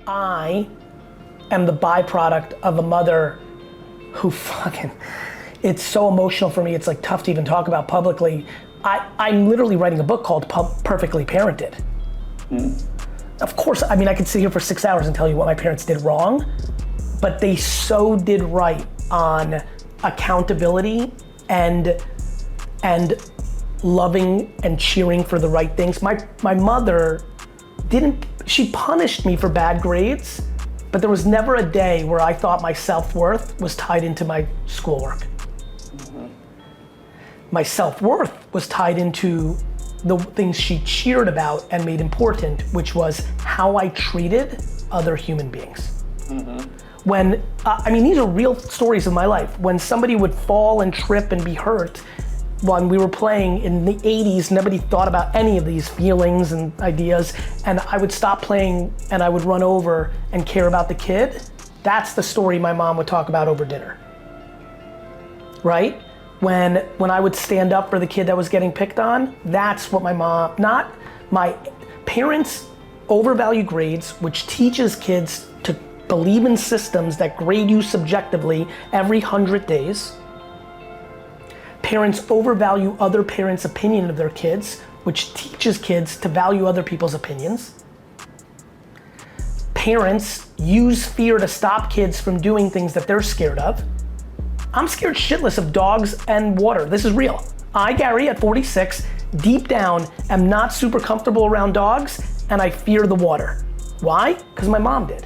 I am the byproduct of a mother who it's so emotional for me, it's like tough to even talk about publicly. I'm literally writing a book called Perfectly Parented. Of course, I mean, I could sit here for 6 hours and tell you what my parents did wrong, but they so did right on accountability and loving and cheering for the right things. My mother she punished me for bad grades, but there was never a day where I thought my self-worth was tied into my schoolwork. My self-worth was tied into the things she cheered about and made important, which was how I treated other human beings. When, I mean, these are real stories of my life. When somebody would fall and trip and be hurt, when we were playing in the 80s, nobody thought about any of these feelings and ideas, and I would stop playing and I would run over and care about the kid. That's the story my mom would talk about over dinner, right? When I would stand up for the kid that was getting picked on, that's what my parents overvalue grades, which teaches kids to believe in systems that grade you subjectively every 100 days. Parents overvalue other parents' opinion of their kids, which teaches kids to value other people's opinions. Parents use fear to stop kids from doing things that they're scared of. I'm scared shitless of dogs and water. This is real. I, Gary, at 46, deep down, am not super comfortable around dogs, and I fear the water. Why? Because my mom did.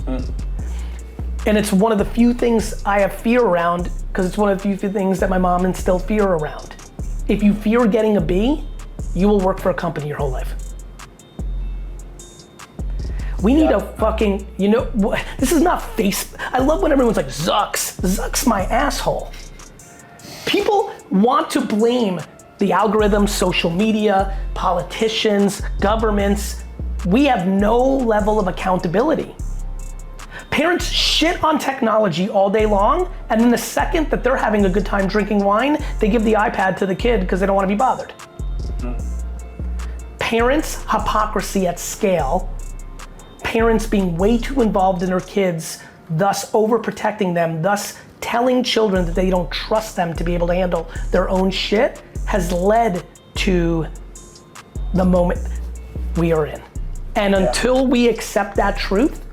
And it's one of the few things I have fear around, because it's one of the few things that my mom instilled fear around. If you fear getting a B, you will work for a company your whole life. We need a fucking, this is not I love when everyone's like, Zuck's my asshole. People want to blame the algorithms, social media, politicians, governments. We have no level of accountability. Parents shit on technology all day long, and then the second that they're having a good time drinking wine, they give the iPad to the kid because they don't want to be bothered. Parents' hypocrisy at scale, parents being way too involved in their kids, thus overprotecting them, thus telling children that they don't trust them to be able to handle their own shit, has led to the moment we are in. And until we accept that truth,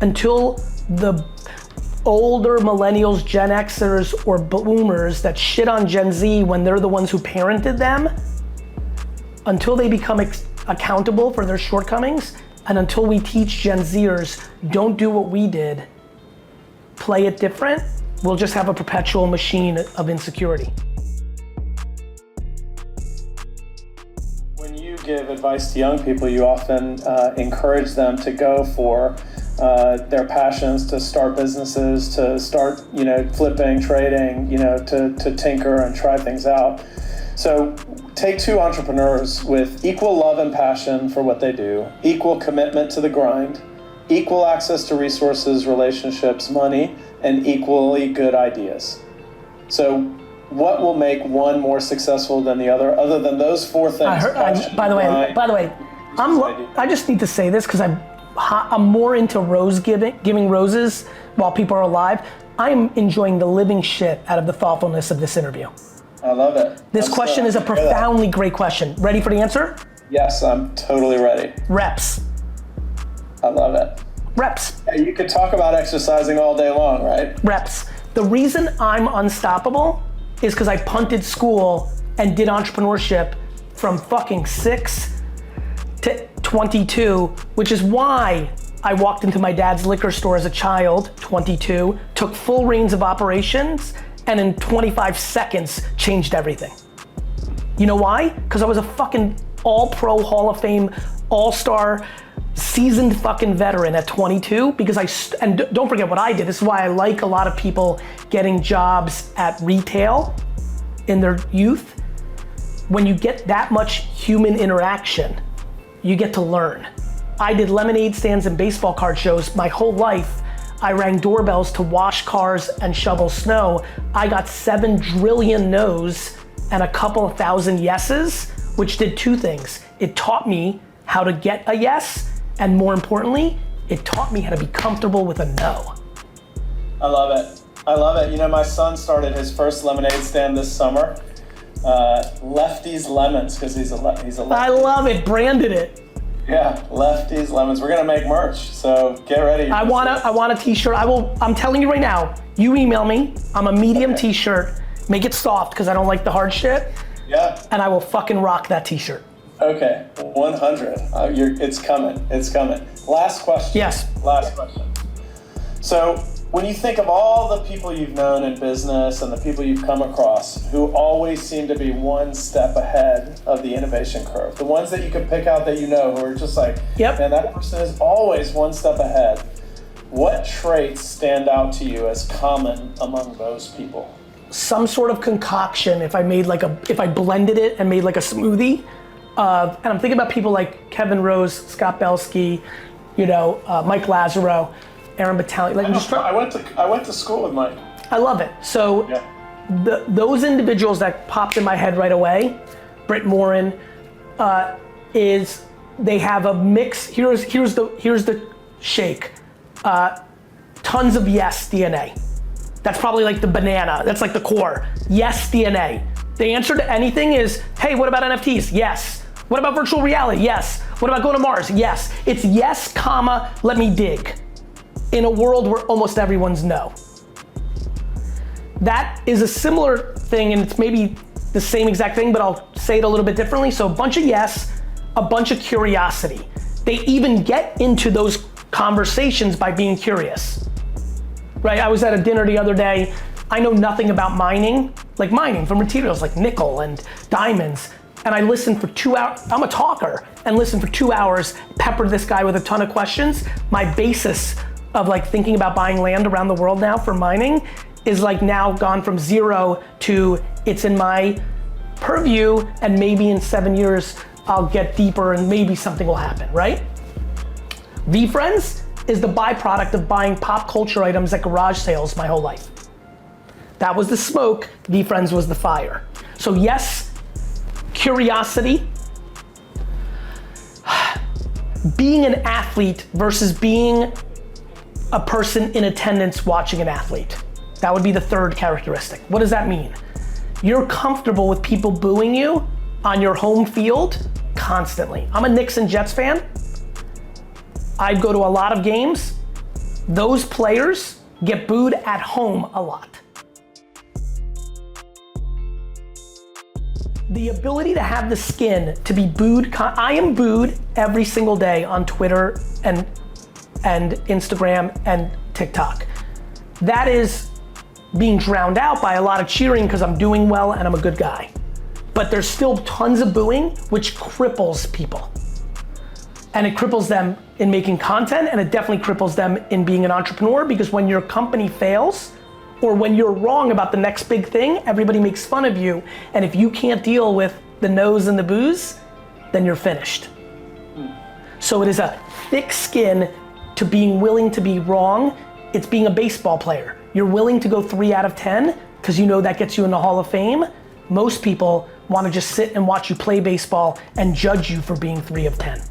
until the older millennials, Gen Xers, or boomers that shit on Gen Z when they're the ones who parented them, until they become accountable for their shortcomings, and until we teach Gen Zers, don't do what we did, play it different, we'll just have a perpetual machine of insecurity. When you give advice to young people, you often encourage them to go for their passions, to start businesses, to start, flipping, trading, to tinker and try things out. So take two entrepreneurs with equal love and passion for what they do, equal commitment to the grind, equal access to resources, relationships, money, and equally good ideas. So what will make one more successful than the other than those four things? By the way, I just need to say this because I'm more into giving roses while people are alive. I'm enjoying the living shit out of the thoughtfulness of this interview. I love it. This question is a profoundly great question. Ready for the answer? Yes, I'm totally ready. Reps. I love it. Reps. Yeah, you could talk about exercising all day long, right? Reps. The reason I'm unstoppable is because I punted school and did entrepreneurship from fucking 6 to 22, which is why I walked into my dad's liquor store as a child, 22, took full reins of operations, and in 25 seconds changed everything. You know why? Because I was a fucking all-pro, Hall of Fame, all-star, seasoned fucking veteran at 22, because and don't forget what I did. This is why I like a lot of people getting jobs at retail in their youth. When you get that much human interaction, you get to learn. I did lemonade stands and baseball card shows my whole life. I rang doorbells to wash cars and shovel snow. I got 7 trillion no's and a couple of thousand yeses, which did two things. It taught me how to get a yes, and more importantly, It taught me how to be comfortable with a no. I love it. I love it. You know, my son started his first lemonade stand this summer. Lefty's Lemons, because he's a lefty. I love it. Branded it. Yeah, Lefty's Lemons. We're gonna make merch, so get ready. I want a t-shirt. I'm telling you right now, you email me. I'm a medium t-shirt. Make it soft, because I don't like the hard shit. Yeah. And I will fucking rock that t-shirt. Okay, 100. It's coming. It's coming. Last question. Yes. Last question. So, when you think of all the people you've known in business and the people you've come across who always seem to be one step ahead of the innovation curve, the ones that you can pick out that you know who are just like, yep, man, that person is always one step ahead. What traits stand out to you as common among those people? Some sort of concoction. If I blended it and made like a smoothie, and I'm thinking about people like Kevin Rose, Scott Belsky, Mike Lazaro, Aaron Battaglia. I went to school with Mike. I love it. So yeah. Those individuals that popped in my head right away, Britt Morin, is they have a mix. Here's the shake. Tons of yes DNA. That's probably like the banana. That's like the core. Yes DNA. The answer to anything is, hey, what about NFTs? Yes. What about virtual reality? Yes. What about going to Mars? Yes. It's yes, comma, let me dig. In a world where almost everyone's no. That is a similar thing, and it's maybe the same exact thing, but I'll say it a little bit differently. So a bunch of yes, a bunch of curiosity. They even get into those conversations by being curious, right? I was at a dinner the other day. I know nothing about mining for materials like nickel and diamonds. And I listened for 2 hours, I'm a talker, and listened for 2 hours, peppered this guy with a ton of questions. My basis of thinking about buying land around the world now for mining is now gone from 0 to it's in my purview, and maybe in 7 years I'll get deeper and maybe something will happen, right? VeeFriends is the byproduct of buying pop culture items at garage sales my whole life. That was the smoke, VeeFriends was the fire. So yes, curiosity. Being an athlete versus being a person in attendance watching an athlete. That would be the third characteristic. What does that mean? You're comfortable with people booing you on your home field constantly. I'm a Knicks and Jets fan. I go to a lot of games. Those players get booed at home a lot. The ability to have the skin to be booed, I am booed every single day on Twitter and Instagram and TikTok. That is being drowned out by a lot of cheering because I'm doing well and I'm a good guy. But there's still tons of booing, which cripples people. And it cripples them in making content, and it definitely cripples them in being an entrepreneur, because when your company fails, or when you're wrong about the next big thing, everybody makes fun of you. And if you can't deal with the no's and the boos, then you're finished. So it is a thick skin to being willing to be wrong. It's being a baseball player. You're willing to go 3 out of 10 because you know that gets you in the Hall of Fame. Most people want to just sit and watch you play baseball and judge you for being 3 of 10.